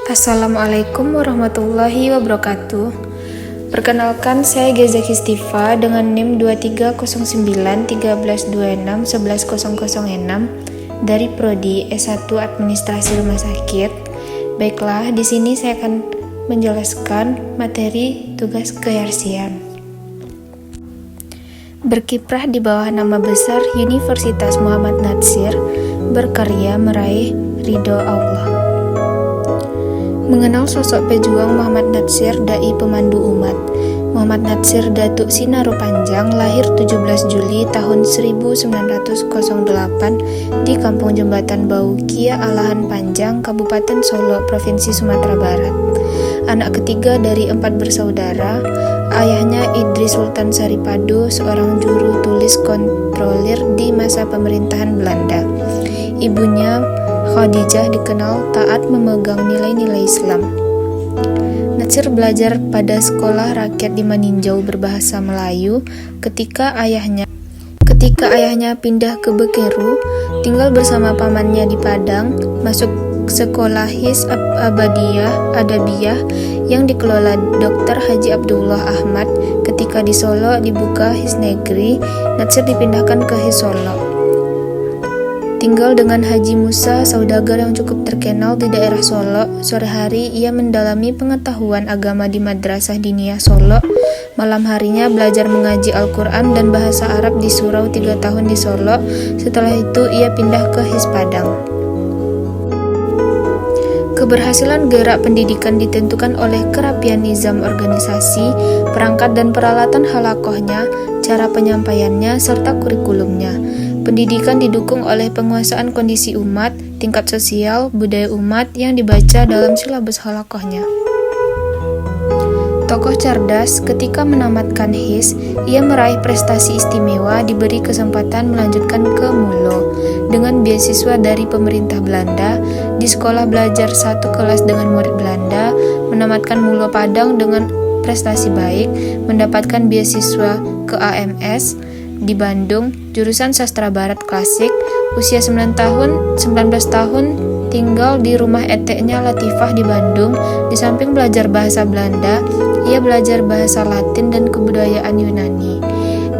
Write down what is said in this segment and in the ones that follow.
Assalamualaikum warahmatullahi wabarakatuh. Perkenalkan, saya Geza Kistifa dengan NIM 23091326110006 dari Prodi S1 Administrasi Rumah Sakit. Baiklah, di sini saya akan menjelaskan materi tugas keharsian. Berkiprah di bawah nama besar Universitas Muhammad Natsir, berkarya meraih ridho Allah. Mengenal sosok pejuang Muhammad Natsir, dai pemandu umat. Muhammad Natsir Datuk Sinaru Panjang lahir 17 Juli tahun 1908 di Kampung Jembatan Bau Kia Alahan Panjang, Kabupaten Solo, Provinsi Sumatera Barat. Anak ketiga dari 4 bersaudara, ayahnya Idris Sultan Saripado, seorang juru tulis kontrolir di masa pemerintahan Belanda. Ibunya Khadijah dikenal taat memegang nilai-nilai Islam. Natsir belajar pada sekolah rakyat di Maninjau berbahasa Melayu ketika ayahnya pindah ke Bekeru, tinggal bersama pamannya di Padang, masuk sekolah His Adabiyah yang dikelola Dr. Haji Abdullah Ahmad. Ketika di Solo dibuka His Negeri, Natsir dipindahkan ke His Solo. Tinggal dengan Haji Musa, saudagar yang cukup terkenal di daerah Solo. Sore hari ia mendalami pengetahuan agama di Madrasah Diniyah Solo. Malam harinya belajar mengaji Al-Quran dan bahasa Arab di surau 3 tahun di Solo. Setelah itu ia pindah ke His Padang. Keberhasilan gerak pendidikan ditentukan oleh kerapian nizam organisasi, perangkat dan peralatan halakohnya, cara penyampaiannya, serta kurikulumnya. Pendidikan didukung oleh penguasaan kondisi umat, tingkat sosial, budaya umat yang dibaca dalam silabus halakohnya. Tokoh cerdas, ketika menamatkan HIS, ia meraih prestasi istimewa, diberi kesempatan melanjutkan ke Mulo. Dengan beasiswa dari pemerintah Belanda, di sekolah belajar satu kelas dengan murid Belanda, menamatkan Mulo Padang dengan prestasi baik, mendapatkan beasiswa ke AMS, di Bandung, jurusan Sastra Barat Klasik, usia 19 tahun, tinggal di rumah eteknya Latifah di Bandung. Di samping belajar bahasa Belanda, ia belajar bahasa Latin dan kebudayaan Yunani.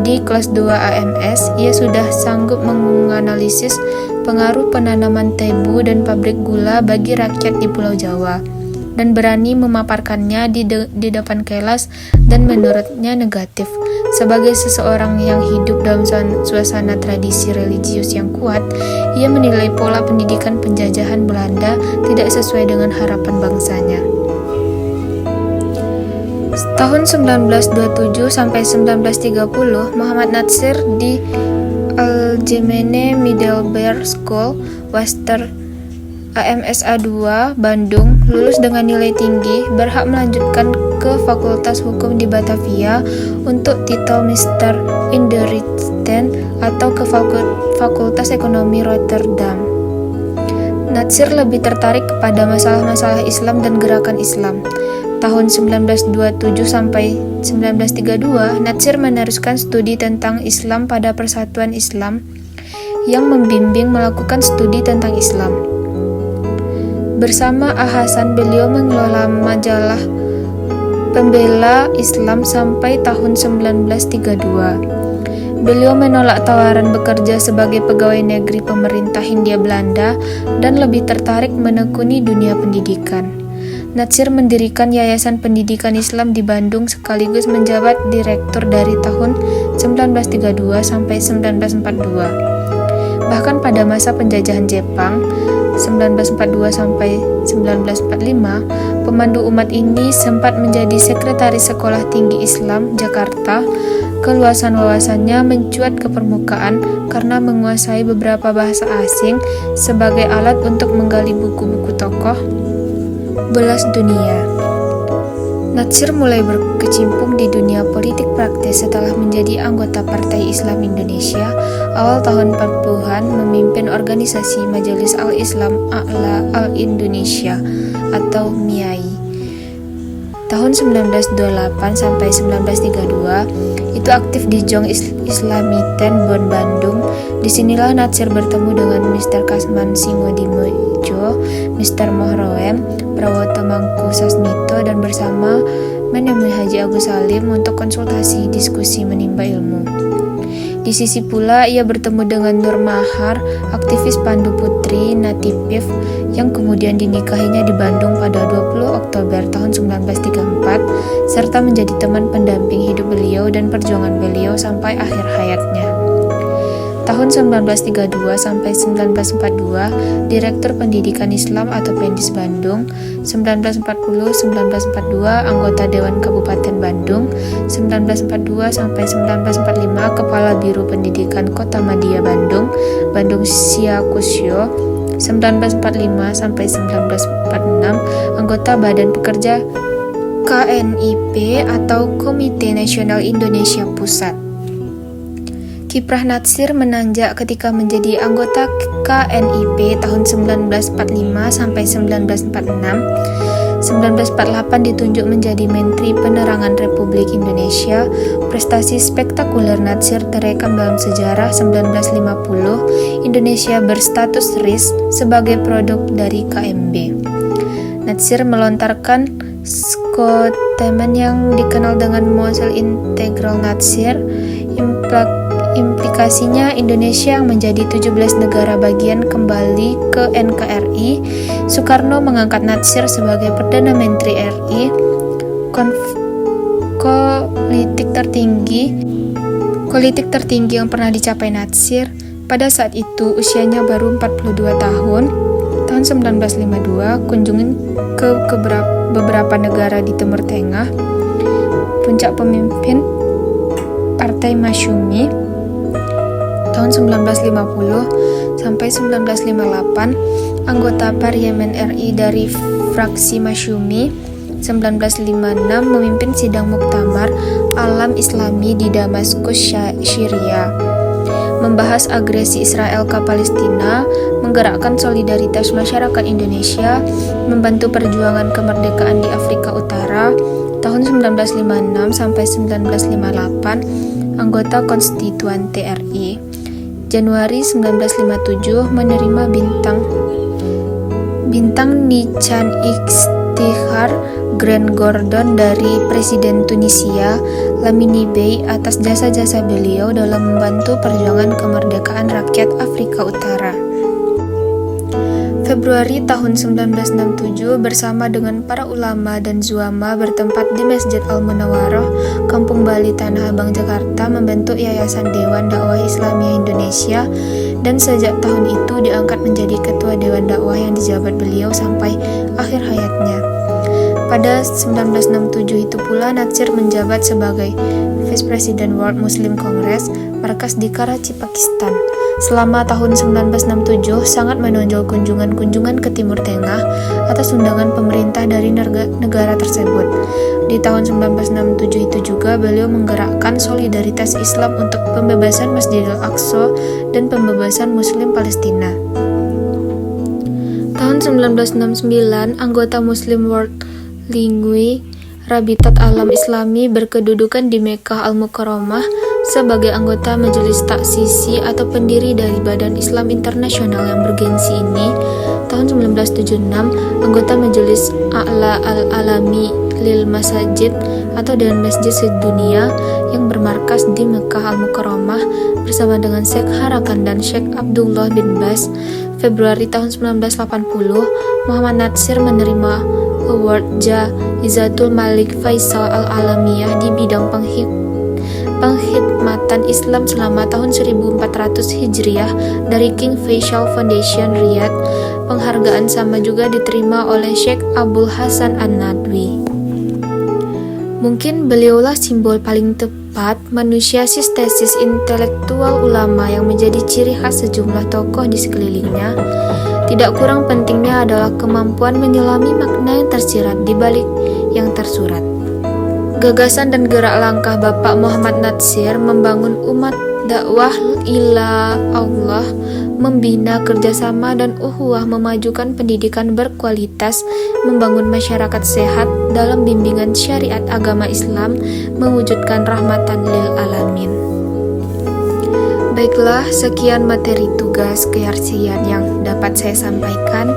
Di kelas 2 AMS, ia sudah sanggup menganalisis pengaruh penanaman tebu dan pabrik gula bagi rakyat di Pulau Jawa, dan berani memaparkannya di depan kelas dan menurutnya negatif. Sebagai seseorang yang hidup dalam suasana tradisi religius yang kuat, ia menilai pola pendidikan penjajahan Belanda tidak sesuai dengan harapan bangsanya. Tahun 1927 sampai 1930, Muhammad Natsir di Algemene Middelbare School, Wester AMSA 2, Bandung, lulus dengan nilai tinggi, berhak melanjutkan ke Fakultas Hukum di Batavia untuk titel Master in the Rechten atau ke Fakultas Ekonomi Rotterdam. Natsir lebih tertarik kepada masalah-masalah Islam dan gerakan Islam. Tahun 1927 sampai 1932, Natsir meneruskan studi tentang Islam pada Persatuan Islam yang membimbing melakukan studi tentang Islam. Bersama Hasan, beliau mengelola majalah Pembela Islam sampai tahun 1932. Beliau menolak tawaran bekerja sebagai pegawai negeri pemerintah Hindia Belanda dan lebih tertarik menekuni dunia pendidikan. Natsir mendirikan Yayasan Pendidikan Islam di Bandung sekaligus menjabat direktur dari tahun 1932 sampai 1942. Bahkan pada masa penjajahan Jepang 1942 sampai 1945, pemandu umat ini sempat menjadi sekretaris Sekolah Tinggi Islam Jakarta. Keluasan wawasannya mencuat ke permukaan karena menguasai beberapa bahasa asing sebagai alat untuk menggali buku-buku tokoh belas dunia. Natsir mulai berkecimpung di dunia politik praktis setelah menjadi anggota Partai Islam Indonesia. Awal tahun 40-an memimpin organisasi Majelis Al-Islam A'la Al-Indonesia atau MIAI. Tahun 1928 sampai 1932 itu aktif di Jong Islamiten Bon Bandung. Disinilah Natsir bertemu dengan Mr. Kasman Singodimojo Sudarso, Mr. Mohroem, Prawoto Mangku Sasmito, dan bersama menemui Haji Agus Salim untuk konsultasi diskusi menimba ilmu. Di sisi pula ia bertemu dengan Nur Mahar, aktivis Pandu Putri Natipif yang kemudian dinikahinya di Bandung pada 20 Oktober tahun 1934 serta menjadi teman pendamping hidup beliau dan perjuangan beliau sampai akhir hayatnya. Tahun 1932 sampai 1942, Direktur Pendidikan Islam atau Pendis Bandung, 1940-1942 anggota Dewan Kabupaten Bandung, 1942 sampai 1945 Kepala Biro Pendidikan Kota Madia Bandung, Bandung Siakusyo, 1945 sampai 1946 anggota Badan Pekerja KNIP atau Komite Nasional Indonesia Pusat. Kiprah Natsir menanjak ketika menjadi anggota KNIP tahun 1945 sampai 1946. 1948 ditunjuk menjadi Menteri Penerangan Republik Indonesia. Prestasi spektakuler Natsir terekam dalam sejarah. 1950, Indonesia berstatus RIS sebagai produk dari KMB. Natsir melontarkan skotemen yang dikenal dengan model integral Natsir. Implikasinya Indonesia yang menjadi 17 negara bagian kembali ke NKRI. Soekarno mengangkat Natsir sebagai Perdana Menteri RI. Politik tertinggi yang pernah dicapai Natsir pada saat itu usianya baru 42 tahun. Tahun 1952 kunjungan ke beberapa negara di Timur Tengah. Puncak pemimpin Partai Masyumi. Tahun 1950 sampai 1958 anggota Parlemen RI dari fraksi Masyumi. 1956 memimpin sidang muktamar Alam Islami di Damaskus, Syria. Membahas agresi Israel ke Palestina, menggerakkan solidaritas masyarakat Indonesia, membantu perjuangan kemerdekaan di Afrika Utara. Tahun 1956 sampai 1958 anggota Konstituan TRI. Januari 1957 menerima bintang Nichan Iftihar Grand Gordon dari Presiden Tunisia Lamine Bey atas jasa-jasa beliau dalam membantu perjuangan kemerdekaan rakyat Afrika Utara. Februari tahun 1967 bersama dengan para ulama dan zuama bertempat di Masjid Al-Munawwarah, Kampung Bali, Tanah Abang, Jakarta membentuk Yayasan Dewan Dakwah Islamiyah Indonesia dan sejak tahun itu diangkat menjadi Ketua Dewan Dakwah yang dijabat beliau sampai akhir hayatnya. Pada 1967 itu pula Natsir menjabat sebagai Vice President World Muslim Congress, markas di Karachi, Pakistan. Selama tahun 1967 sangat menonjol kunjungan-kunjungan ke Timur Tengah atas undangan pemerintah dari negara tersebut. Di tahun 1967 itu juga beliau menggerakkan solidaritas Islam untuk pembebasan Masjidil Aqsa dan pembebasan Muslim Palestina. Tahun 1969 anggota Muslim World Lingui Rabitat Alam Islami berkedudukan di Mekkah Al-Mukarramah sebagai anggota Majelis Taksisi atau pendiri dari Badan Islam Internasional yang bergengsi ini. Tahun 1976 anggota Majelis A'la Al-Alami Lil Masajid atau Dewan Masjid Sedunia yang bermarkas di Mekkah Al-Mukarramah bersama dengan Syekh Harakan dan Syekh Abdullah bin Bas. Februari tahun 1980 Muhammad Natsir menerima Award Jaizatul Malik Faisal Al-Alamiyah di bidang penghidmatan Islam selama tahun 1400 Hijriah dari King Faisal Foundation Riyadh. Penghargaan sama juga diterima oleh Syekh Abdul Hasan An-Nadwi. Mungkin beliaulah simbol paling tepat manusia sintesis intelektual ulama yang menjadi ciri khas sejumlah tokoh di sekelilingnya. Tidak kurang pentingnya adalah kemampuan menyelami makna yang tersirat di balik yang tersurat. Gagasan dan gerak langkah Bapak Muhammad Natsir membangun umat dakwah ila Allah, membina kerjasama dan ukhuwah, memajukan pendidikan berkualitas, membangun masyarakat sehat dalam bimbingan syariat agama Islam, mewujudkan rahmatan lil alamin. Baiklah, sekian materi tugas keyakinan yang dapat saya sampaikan.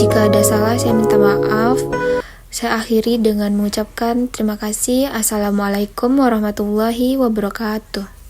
Jika ada salah, saya minta maaf. Saya akhiri dengan mengucapkan terima kasih. Assalamualaikum warahmatullahi wabarakatuh.